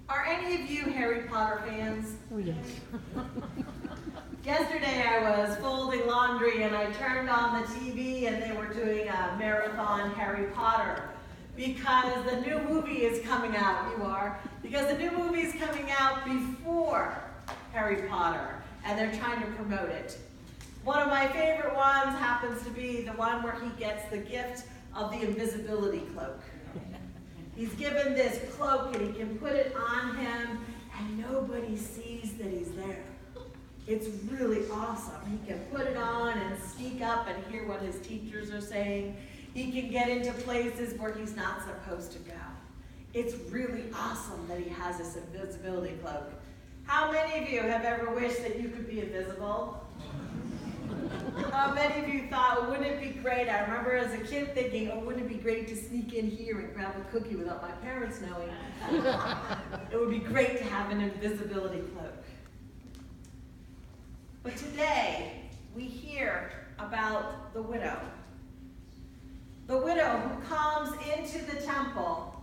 Are any of you Harry Potter fans? Oh, yes. Yesterday I was folding laundry and I turned on the TV and they were doing a marathon Harry Potter because the new movie is coming out. You are. Because the new movie is coming out before Harry Potter and they're trying to promote it. One of my favorite ones happens to be the one where he gets the gift of the invisibility cloak. He's given this cloak and he can put it on him and nobody sees that he's there. It's really awesome. He can put it on and sneak up and hear what his teachers are saying. He can get into places where he's not supposed to go. It's really awesome that he has this invisibility cloak. How many of you have ever wished that you could be invisible? How many of you thought, oh, wouldn't it be great? I remember as a kid thinking, oh, wouldn't it be great to sneak in here and grab a cookie without my parents knowing? It would be great to have an invisibility cloak. But today, we hear about the widow. The widow who comes into the temple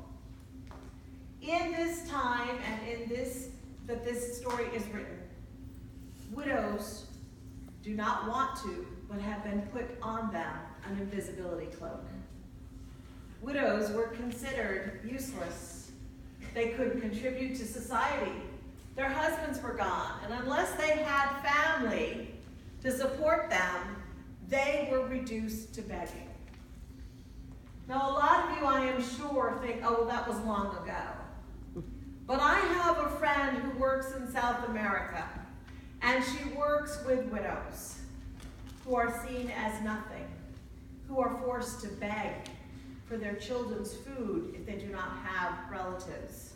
in this time and in this, that this story is written. Widows do not want to, but have been put on them an invisibility cloak. Widows were considered useless. They couldn't contribute to society. Their husbands were gone, and unless they had family to support them, they were reduced to begging. Now, a lot of you, I am sure, think, oh, well, that was long ago. But I have a friend who works in South America, and she works with widows who are seen as nothing, who are forced to beg for their children's food if they do not have relatives.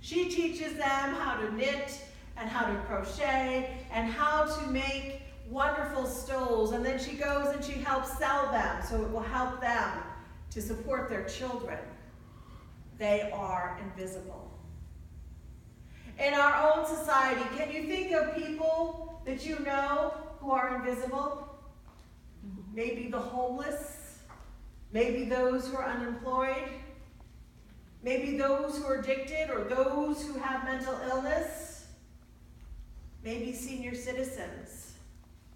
She teaches them how to knit and how to crochet and how to make wonderful stoles, and then she goes and she helps sell them so it will help them to support their children. They are invisible. In our own society, can you think of people that you know who are invisible? Maybe the homeless, maybe those who are unemployed, maybe those who are addicted or those who have mental illness, maybe senior citizens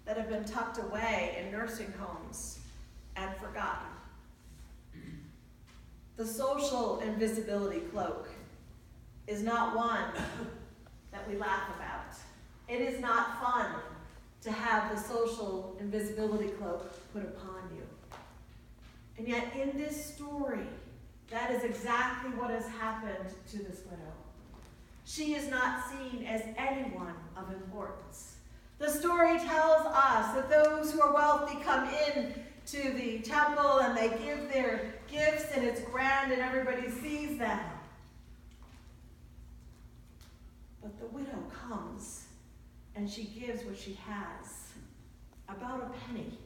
that have been tucked away in nursing homes and forgotten. The social invisibility cloak is not one that we laugh about. It is not fun to have the social invisibility cloak put upon you. And yet in this story, that is exactly what has happened to this widow. She is not seen as anyone of importance. The story tells us that those who are wealthy come in to the temple and they give their gifts and it's grand and everybody sees them. But the widow comes and she gives what she has, about a penny.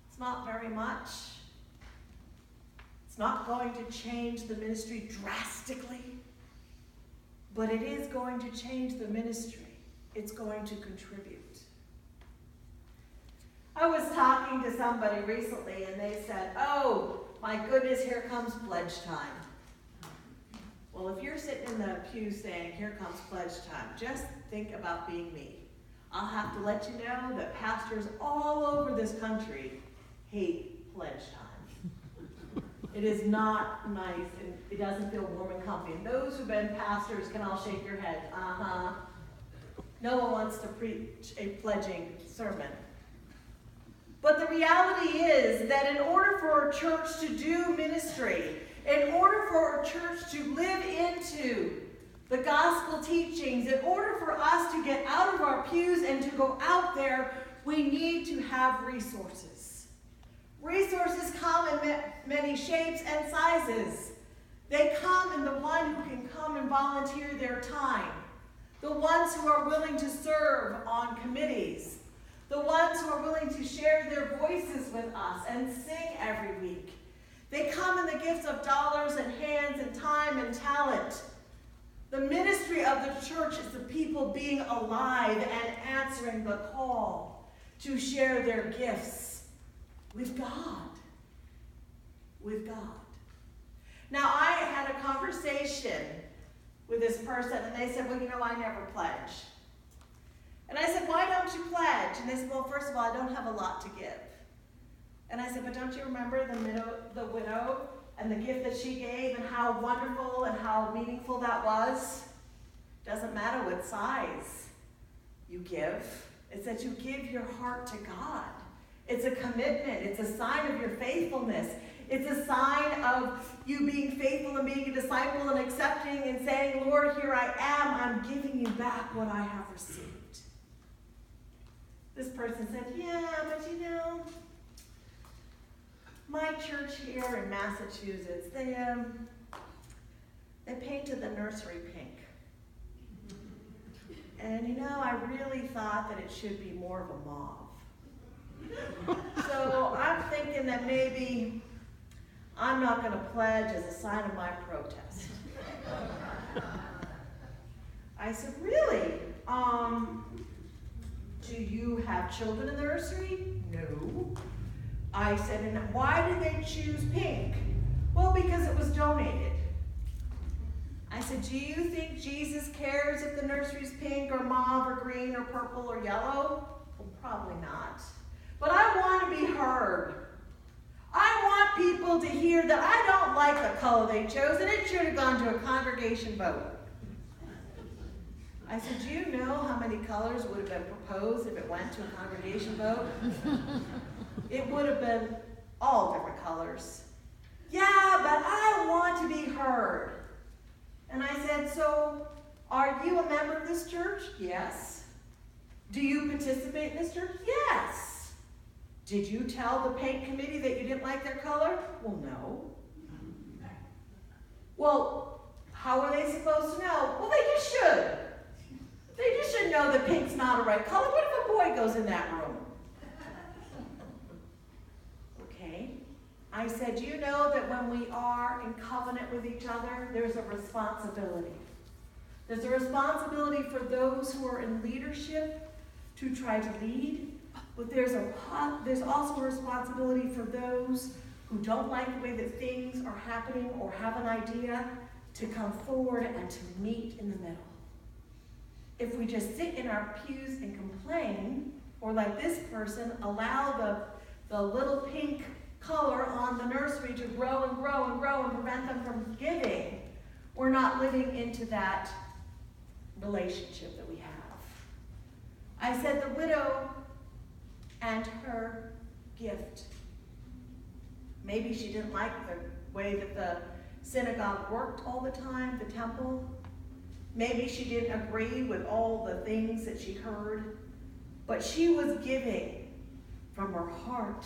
It's not very much. It's not going to change the ministry drastically, but it is going to change the ministry. It's going to contribute. I was talking to somebody recently and they said, oh, my goodness, here comes pledge time. Well, if you're sitting in the pew saying, here comes pledge time, just think about being me. I'll have to let you know that pastors all over this country hate pledge time. It is not nice, and it doesn't feel warm and comfy. And those who've been pastors can all shake your head. No one wants to preach a pledging sermon. But the reality is that in order for a church to do ministry, in order for a church to live into the gospel teachings, in order for us to get out of our pews and to go out there, we need to have resources. Resources come in many shapes and sizes. They come in the one who can come and volunteer their time, the ones who are willing to serve on committees, the ones who are willing to share their voices with us and sing every week. They come in the gifts of dollars and hands and time and talent. The ministry of the church is the people being alive and answering the call to share their gifts with God. With God. Now, I had a conversation with this person, and they said, well, I never pledge. And I said, why don't you pledge? And they said, well, first of all, I don't have a lot to give. And I said, but don't you remember the widow and the gift that she gave and how wonderful and how meaningful that was? Doesn't matter what size you give. It's that you give your heart to God. It's a commitment. It's a sign of your faithfulness. It's a sign of you being faithful and being a disciple and accepting and saying, Lord, here I am. I'm giving you back what I have received. This person said, yeah, but my church here in Massachusetts, they painted the nursery pink. And I really thought that it should be more of a mauve. So I'm thinking that maybe I'm not going to pledge as a sign of my protest. I said, really? Do you have children in the nursery? No. I said, and why did they choose pink? Well, because it was donated. I said, do you think Jesus cares if the nursery's pink or mauve or green or purple or yellow? Well, probably not. But I want to be heard. I want people to hear that I don't like the color they chose and it should have gone to a congregation vote. I said, do you know how many colors would have been proposed if it went to a congregation vote? It would have been all different colors. Yeah, but I want to be heard. And I said, so are you a member of this church? Yes. Do you participate in this church? Yes. Did you tell the paint committee that you didn't like their color? Well, no. Well, how are they supposed to know? Well, they just should. They just should know that pink's not a right color. What if a boy goes in that room? Okay. I said, do you know that when we are in covenant with each other, there's a responsibility. There's a responsibility for those who are in leadership to try to lead, but there's also a responsibility for those who don't like the way that things are happening or have an idea to come forward and to meet in the middle. If we just sit in our pews and complain, or like this person, allow the little pink color on the nursery to grow and grow and grow and prevent them from giving, we're not living into that relationship that we have. I said the widow and her gift. Maybe she didn't like the way that the synagogue worked all the time, the temple. Maybe she didn't agree with all the things that she heard, but she was giving from her heart.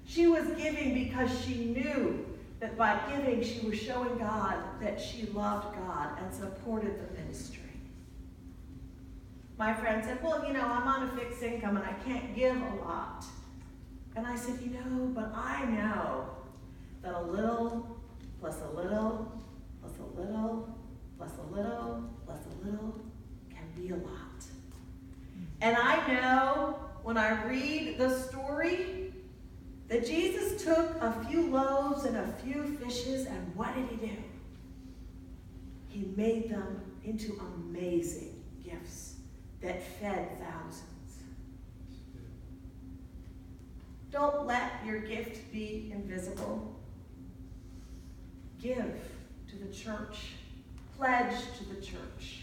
She was giving because she knew that by giving, she was showing God that she loved God and supported the ministry. My friend said, well, I'm on a fixed income and I can't give a lot. And I said, but I know that a little plus a little plus a little plus a little plus a little can be a lot. And I know when I read the story that Jesus took a few loaves and a few fishes, and what did he do? He made them into amazing gifts that fed thousands. Don't let your gift be invisible. Give to the church. Pledge to the church.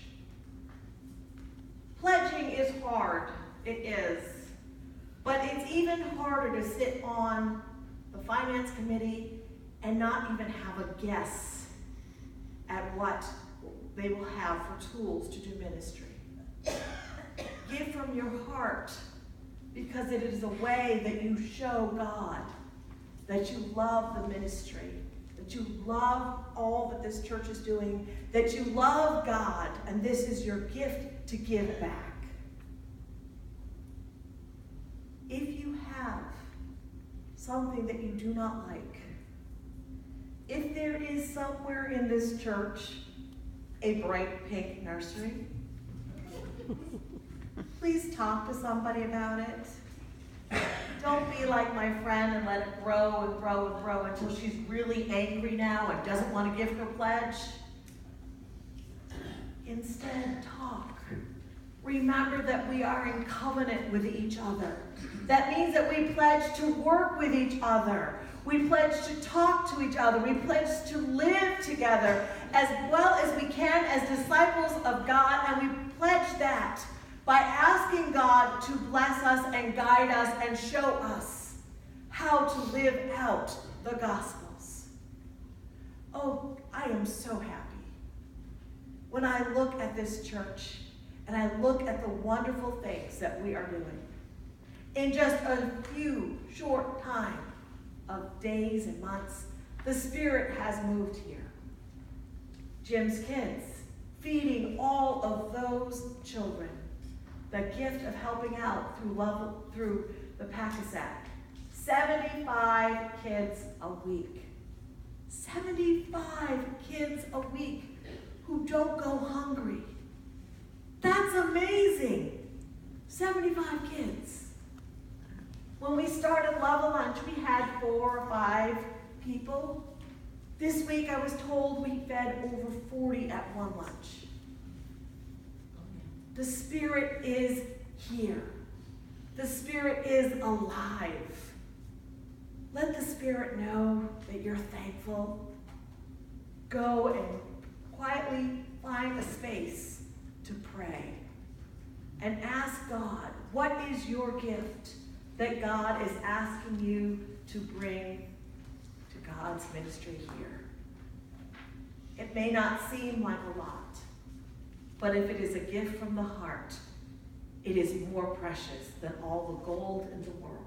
Pledging is hard. It is. But it's even harder to sit on the finance committee and not even have a guess at what they will have for tools to do ministry. Give from your heart, because it is a way that you show God that you love the ministry, that you love all that this church is doing, that you love God, and this is your gift to give back. If you have something that you do not like, if there is somewhere in this church a bright pink nursery, please talk to somebody about it. Don't be like my friend and let it grow and grow and grow until she's really angry now and doesn't want to give her pledge. instead talk. Remember that we are in covenant with each other. That means that we pledge to work with each other. We pledge to talk to each other. We pledge to live together as well as we can as disciples of God. And we pledge that by asking God to bless us and guide us and show us how to live out the Gospels. Oh, I am so happy when I look at this church and I look at the wonderful things that we are doing. In just a few short time of days and months, the Spirit has moved here. Jim's kids, feeding all of those children, the gift of helping out through the Pack-A-Sack. 75 kids a week. 75 kids a week who don't go hungry. That's amazing. 75 kids. When we started Love a Lunch, we had 4 or 5 people. This week I was told we fed over 40 at one lunch. The Spirit is here. The Spirit is alive. Let the Spirit know that you're thankful. Go and quietly find a space to pray and ask God, what is your gift that God is asking you to bring to God's ministry here? It may not seem like a lot, but if it is a gift from the heart, it is more precious than all the gold in the world.